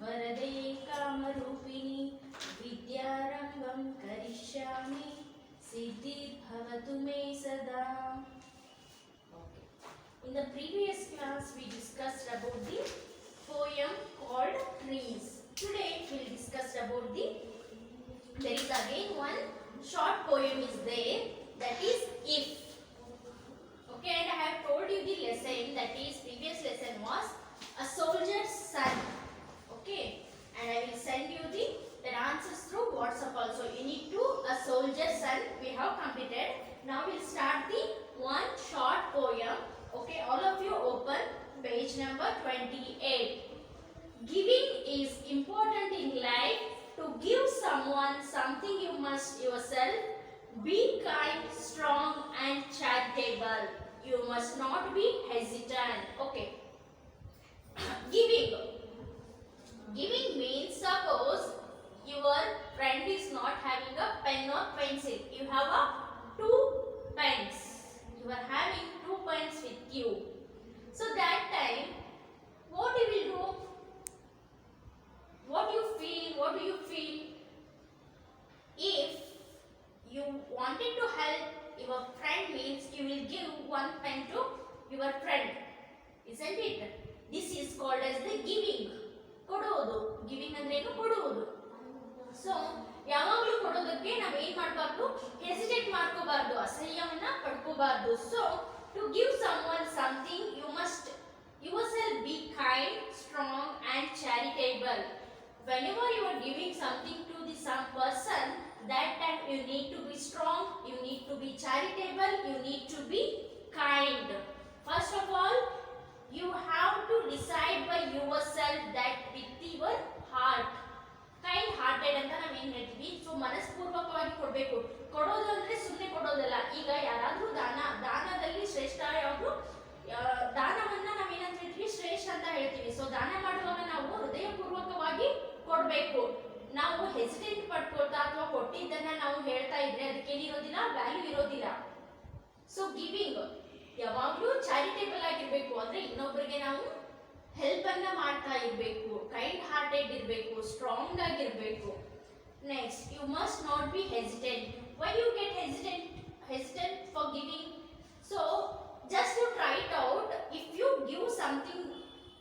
वरदे कामरूपिणी विद्यारम्भं करिष्यामि सिद्धिर्भवतु मे सदा. Okay. In the previous class we discussed about the poem called Trees. Today we will discuss about there is again one short poem is there, that is If. Okay, and I have told you the lesson, that is previous lesson was a soldier's son. Okay, and I will send you the answers through WhatsApp also. You need to a soldier's son we have completed. Now we will start the one short poem. Okay, all of you open page number 28. Giving is important in life. To give someone something you must yourself. Be kind, strong and charitable. You must not be hesitant. Okay. Giving. Giving means, suppose your friend is not having a pen or pencil. You have two pens. You are having 2 pens with you. So that time, what you will do? What you feel? What do you feel? If you wanted to help your friend, means you will give one pen to your friend, isn't it? This is called as the giving. ಕೊಡುವುದು. Giving ಅಂದ್ರೆ ಏನು? ಕೊಡುವುದು. So ಯಾವಾಗಲೂ ಕೊಡೋದಕ್ಕೆ ನಾವು ಏನು ಮಾಡಬಾರ್ದು? Hesitate ಮಾಡ್ಕೋಬಾರ್ದು, ಅಸಹ್ಯವನ್ನ ಪಡ್ಕೋಬಾರ್ದು. So to give someone something you must yourself be kind, strong and charitable. Whenever you are giving something to the some person, that time you need to be strong, you need to be charitable, you need to be kind. First of all, you have to decide by yourself that with your heart. Kind hearted ಅಂತ ನಾವು ಏನು ಹೇಳ್ತೀವಿ? So ಮನಸ್ಪೂರ್ವಕವಾಗಿ ಕೊಡಬೇಕು. ಕೊಡೋದು ಅಂದ್ರೆ ಸುಮ್ಮನೆ ಕೊಡೋದಲ್ಲ. ಈಗ ಯಾರಾದ್ರೂ ದಾನದಲ್ಲಿ ಶ್ರೇಷ್ಠ ಯಾವುದು? ದಾನವನ್ನ ನಾವು ಏನಂತ ಹೇಳ್ತೀವಿ? ಶ್ರೇಷ್ಠ ಅಂತ ಹೇಳ್ತೀವಿ. ಸೊ ದಾನ ಮಾಡುವಾಗ ನಾವು ಹೃದಯಪೂರ್ವಕವಾಗಿ ಕೊಡಬೇಕು. ನಾವು ಹೆಸಿಟೇಟ್ ಪಡ್ಕೊಳ್ತಾ ಅಥವಾ ಕೊಟ್ಟಿದ್ದನ್ನ ನಾವು ಹೇಳ್ತಾ ಇದ್ರೆ ಅದಕ್ಕೆ ಏನಿರೋದಿಲ್ಲ? ವ್ಯಾಲ್ಯೂ ಇರೋದಿಲ್ಲ. ಸೊ ಗಿವಿಂಗ್ ಯಾವಾಗಲೂ ಚಾರಿಟೇಬಲ್ ಆಗಿರ್ಬೇಕು. ಅಂದ್ರೆ ಇನ್ನೊಬ್ಬರಿಗೆ ನಾವು ಹೆಲ್ಪ್ ಅನ್ನ ಮಾಡ್ತಾ ಇರಬೇಕು, ಕೈಂಡ್ ಹಾರ್ಟೆಡ್ ಇರಬೇಕು, ಸ್ಟ್ರಾಂಗ್ ಆಗಿರಬೇಕು. Next, you must not be hesitant. Why you get hesitant for giving? So just to try it out, if you give something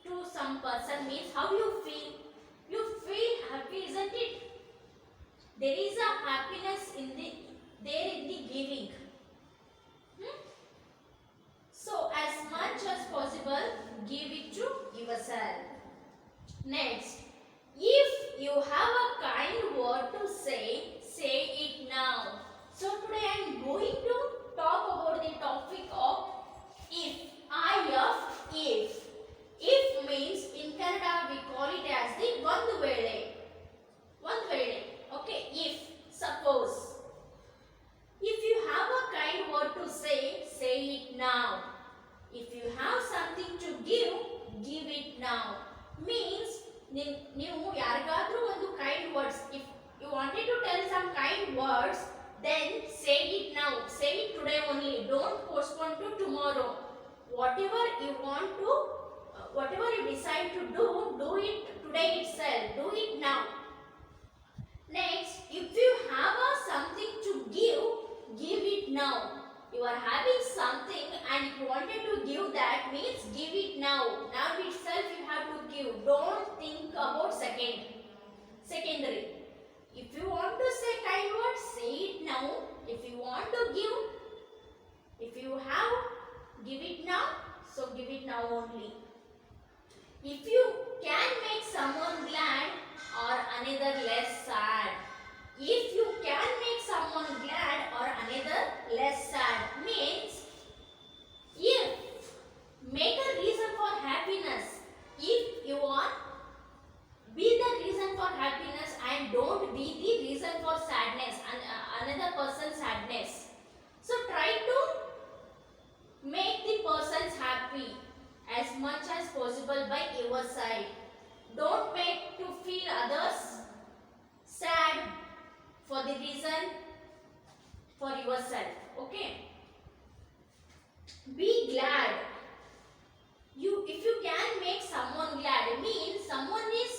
to some person, means how you feel? You feel happy, isn't it? There is a happiness in the giving. So as much as possible give it to yourself. Next, if you have a kind word to say it now. So today I am going to talk about the topic of if. If. If means in Kannada we call it as the ಒಂದು ವೇಳೆ. Okay, if, suppose. If you have a kind word to say it now. If you have something to give it now. Means ನೀವು ಯಾರಿಗಾದ್ರೂ ಒಂದು kind words, if you wanted to tell some kind words, then say it now. Say it today only. Don't postpone to tomorrow. Whatever you want to, whatever you decide to do it today itself. Do it now. Next, if you have something to give it now. You are having something and you wanted to give that, means give it now. Now itself you have to give. Don't think about secondary. If you want to say kind words, say it now. If you want to give, if you have, give it now. So give it now only. If you can make someone glad or another less sad. If you can make someone glad or another less sad, means if make a reason for happiness. If you want, be the reason for happiness and don't be the reason for sadness and another person's sadness. So try to make the persons happy as much as possible by your side. Don't make to feel others sad for the reason for yourself. Okay, be glad. If you can make someone glad, it means someone is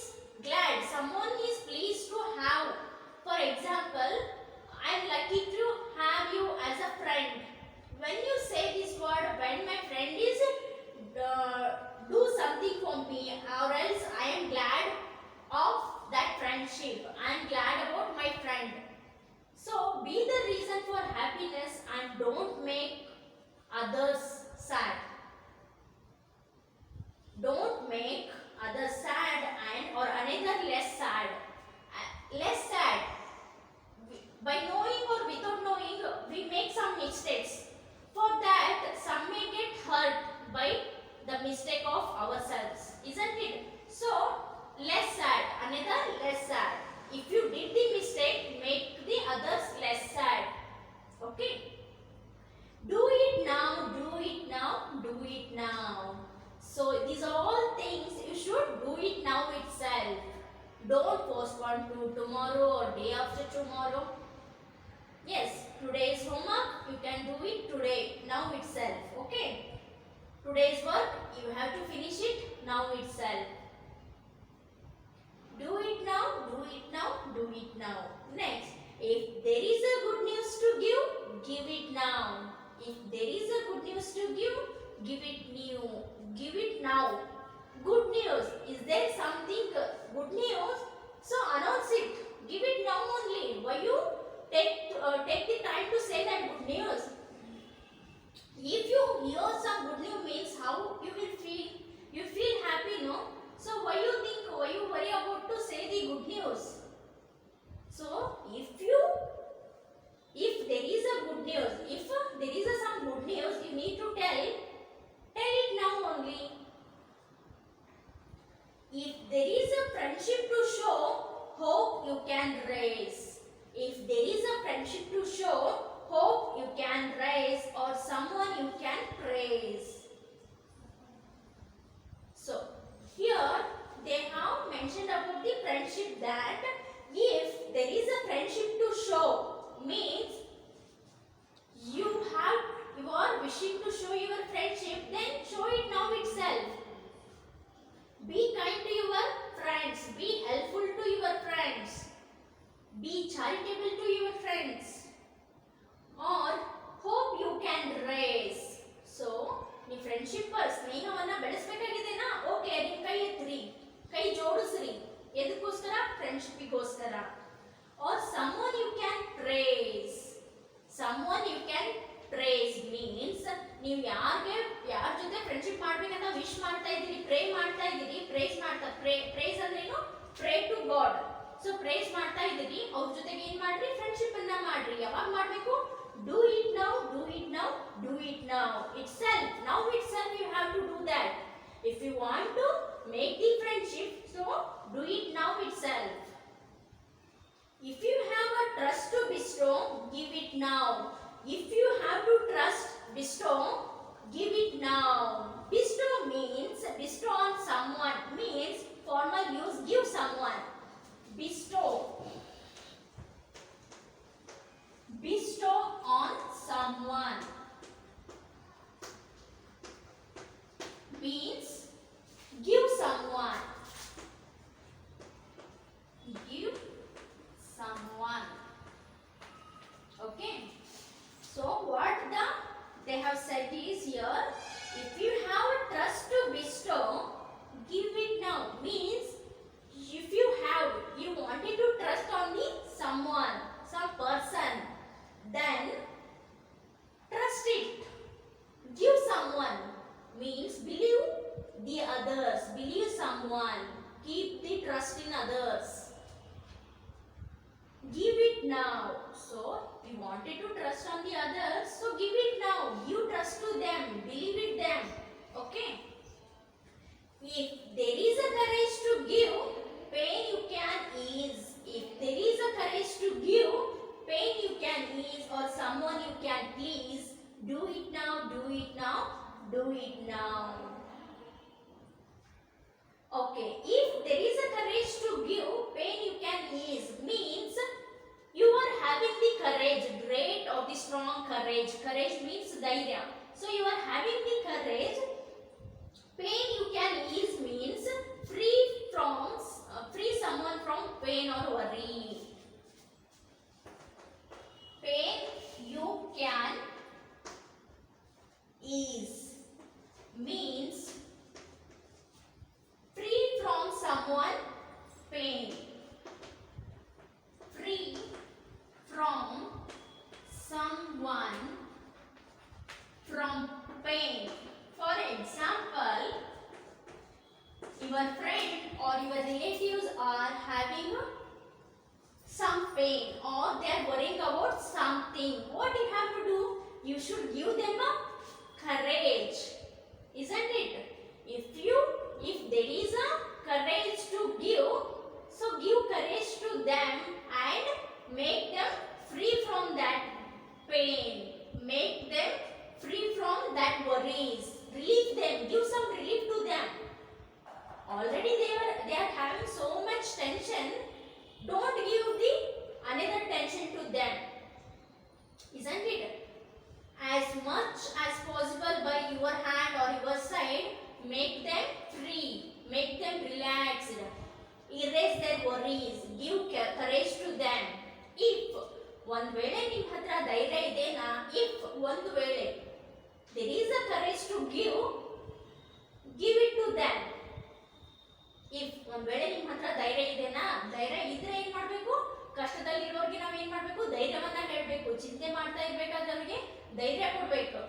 friendship. I am glad about my friend. So be the reason for happiness and don't make others sad. Don't make others sad and or another less sad. Less sad. By knowing or without knowing, we make some mistakes. For that, some may get hurt by the mistake of ourselves, isn't it? So, less sad, another less sad. If you did the mistake, make the others less sad. Okay? Do it now, do it now, do it now. So, these are all things you should do it now itself. Don't postpone to tomorrow or day after tomorrow. Yes, today's homework, you can do it today, now itself. Okay? Today's work, you have to finish it now itself. Do it now, do it now, do it now. Next, if there is a good news to give it now. If there is a good news to give it new. Give it now. Good news. Is there something good news? So announce it. Give it now only. Why you take the time to say that good news? If you hear some good news means how you will feel. You feel happy, no? So why you worry about to say the good news? So if there is a good news, if there is some good news, you need to tell it now only. If there is a friendship to show, hope you can raise. If there is a friendship to show, hope you can raise or someone you can praise. So, here they have mentioned about the friendship that if there is a friendship to show, means you are wishing to show your friendship, then show it now itself. Be kind to your friends. Be helpful to your friends. Be charitable to your friends. Or hope you can raise. So, ನಿಮ್ಮ friendship ಸ್ನೇಹವನ್ನ ಬೆಳೆಸಬೇಕಾಗಿದೆನಾ? Okay, ನಿಮ್ಮ ಕೈ ಎತ್ತಿರಿ, ಕೈ ಜೋಡಿಸ್ರಿ. ಎದಕ್ಕೋಸ್ಕರ? ಫ್ರೆಂಡ್ಶಿಪ್ಪಿಗೋಸ್ಕರ. Or someone you can praise. Someone you can praise means ನೀವು ಯಾರ ಜೊತೆ friendship ಮಾಡ್ಬೇಕಂತ wish ಮಾಡ್ತಾ ಇದ್ದೀರಿ, ಪ್ರೇ ಮಾಡ್ತಾ ಇದ್ದೀರಿ, ಪ್ರೇಸ್ ಅಂದ್ರೇನು? Pray to God. So praise ಮಾಡ್ತಾ ಇದ್ದೀರಿ, ಅವ್ರ ಜೊತೆಗೆ ಏನ್ ಮಾಡ್ರಿ? ಫ್ರೆಂಡ್ಶಿಪ್ ಅನ್ನ ಮಾಡ್ರಿ. ಯಾವಾಗ ಮಾಡ್ಬೇಕು? Do it now, do it now, do it now. Itself, now itself you have to do that. If you want to make the friendship, so do it now itself. If you have a trust to bestow, give it now. If you have to trust, bestow, give it now. Bestow means, bestow on someone means formal use, give someone. Bestow. Bestow on someone means give someone. Give someone. Okay. So what they have said is here, if you have a trust to bestow, give it now. Means if you wanted to trust on someone, some person, then trust it. Give someone means believe the others, believe someone, keep the trust in others. Give it now. So you wanted to trust on the others, so give it now. You trust to them, believe in them. Okay. If there is a courage to give, pain you can ease. If there is a courage to give, pain you can ease or someone you can please. Do it now, do it now, do it now. Okay, if there is a courage to give, pain you can ease means you are having the courage, great or the strong courage. Courage means dhairya. So you are having the courage. Pain you can ease means free someone from pain or worry. Pain you can ease means free from someone pain. someone from pain. For example, your friend or your relatives are having some pain or they are worrying about something. What you have to do? You should give them a courage, isn't it? If there is a courage to give, so give courage to them and make them free from that pain. Make them free from that worries. Relieve them. Give some relief to them. Already they are having so much tension. Don't give the another tension to them. Isn't it? As much as possible by your hand or your side, make them free. Make them relaxed. Erase their worries. Give courage to them. If ಒಂದು ವೇಳೆ ನಿಮ್ಮ ಹತ್ರ ಧೈರ್ಯ ಇದೆನಾ, if ಒಂದು ವೇಳೆ there is a courage to give it to them. if ಒಂದು ವೇಳೆ ನಿಮ್ಮ ಹತ್ರ ಧೈರ್ಯ ಇದೆನಾ, ಧೈರ್ಯ ಇದ್ರೆ ಏನು ಮಾಡಬೇಕು, ಕಷ್ಟದಲ್ಲಿರೋರಿಗೆ ನಾವು ಏನು ಮಾಡಬೇಕು, ಧೈರ್ಯವನ್ನ ಹೇಳಬೇಕು. ಚಿಂತೆ ಮಾಡ್ತಾ ಇರಬೇಕಾದ್ರೆ ಅವರಿಗೆ ಧೈರ್ಯ ಕೊಡಬೇಕು.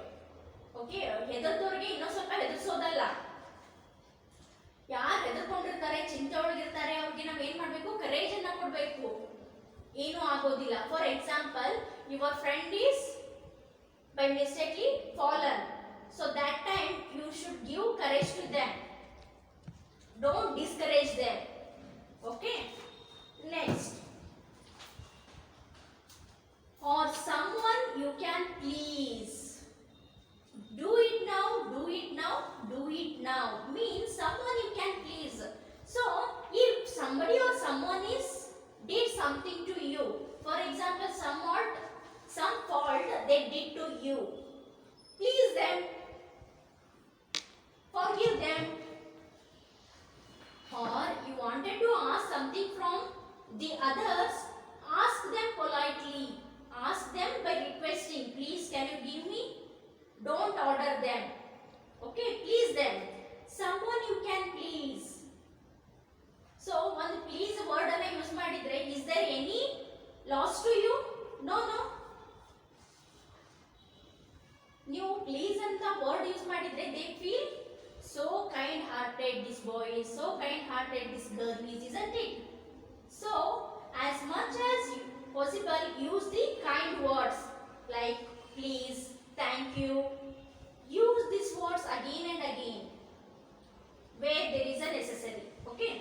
ಓಕೆ, ಹೆದರ್ದವ್ರಿಗೆ ಇನ್ನೊಂದು ಸ್ವಲ್ಪ ಹೆದರ್ಸೋದಲ್ಲ. ಯಾರು ಹೆದರ್ಕೊಂಡಿರ್ತಾರೆ, ಚಿಂತೆ ಒಳಗಿರ್ತಾರೆ, ಅವ್ರಿಗೆ ನಾವು ಏನು ಮಾಡಬೇಕು, ಕರೇಜ್ ಅನ್ನ ಕೊಡಬೇಕು. ಏನೂ ಆಗೋದಿಲ್ಲ. For example, your friend is by mistakenly fallen, so that time you should give courage to them. Don't discourage them. Okay, next, or someone you can please. Do it now, do it now, do it now means someone you can please. So if somebody or someone did something to you, for example, some fault they did to you, please them, forgive them. Or you wanted to ask something from the others, ask them politely, ask them by requesting, please can you give me. Don't order them. Okay, please them, someone you can please. So one please word anna use madidre, is there any loss to you? No. ನೀವು please ಅಂತ word use ಮಾಡಿದ್ರೆ they feel so kind hearted, this boy is so kind hearted, this girl is, isn't it? So as much as possible use the kind words like please, thank you. Use these words again and again where there is a necessary. Okay,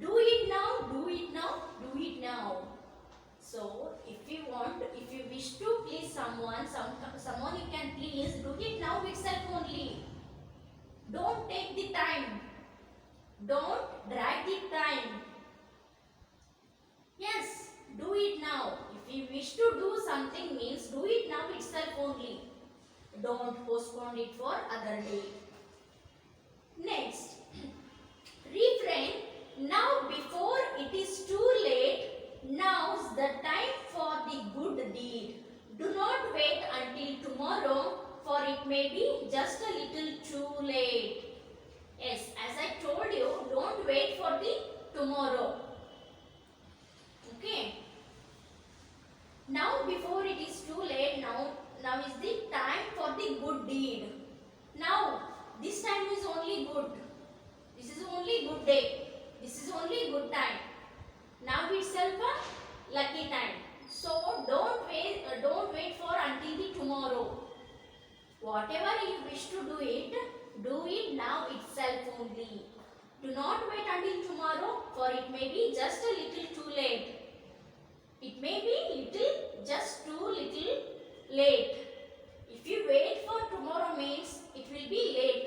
do it now, do it now, do it now. So if you wish to please someone you can please, do it now itself only. Don't take the time, don't drag the time. Yes, do it now. If you wish to do something means do it now itself only. Don't postpone it for other day. Next, refrain, now before it is too late. Now's the time for the good deed. Do not wait until tomorrow, for it may be just a little too late. Yes, as I told you, don't wait for the tomorrow. Okay. Now before it is too late, now is the time for the good deed. Now, this time is only good. This is only good day. This is only good time. Now itself a lucky time. So don't wait for until the tomorrow. Whatever you wish to do it now itself only. Do not wait until tomorrow, for it may be just a little too late. It may be just too little late. If you wait for tomorrow means it will be late.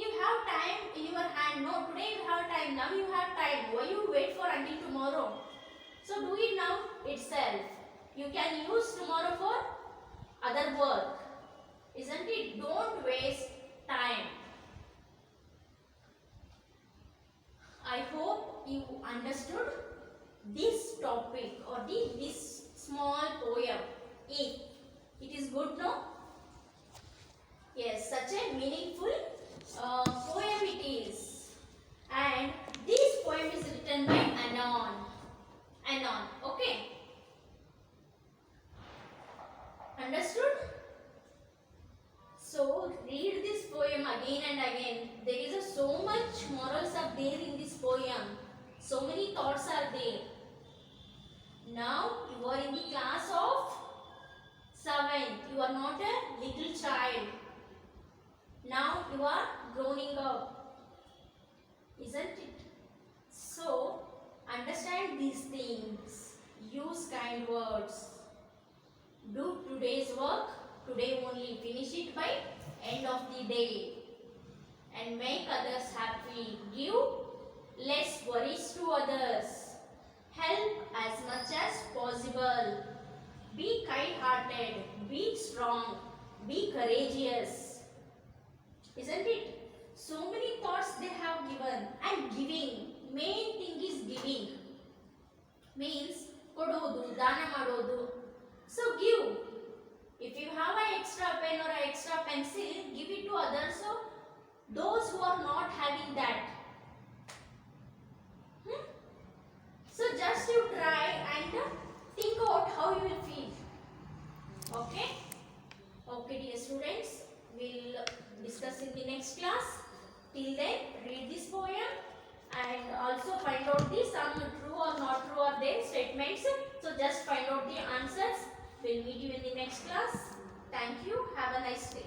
You have time in your hand. No, today you have time. Now you have time. Why you wait for until tomorrow? So do it now itself. You can use tomorrow for other work, isn't it? Don't waste time. I hope you understood this topic or this small poem. If it is good, no? Yes, such a meaningful poem it is, and this poem is written by Anon. Okay, poem. So many thoughts are there. Now you are in the class of 7th. You are not a little child. Now you are growing up, isn't it? So understand these things. Use kind words. Do today's work today only. Finish it by end of the day. And make others happy. Give less worries to others. Help as much as possible. Be kind-hearted. Be strong. Be courageous. Isn't it? So many thoughts they have given. And giving. Main thing is giving. Means ಕೊಡೋದು, ದಾನ ಮಾಡೋದು. So give. If you have an extra pen or an extra pencil, give it to others. So those who are not having that. So just you try and think out how you will feel. Okay? Okay, dear students. We'll discuss in the next class. Till then, read this poem and also find out the some true or not true are there statements. So just find out the answers. We'll meet you in the next class. Thank you. Have a nice day.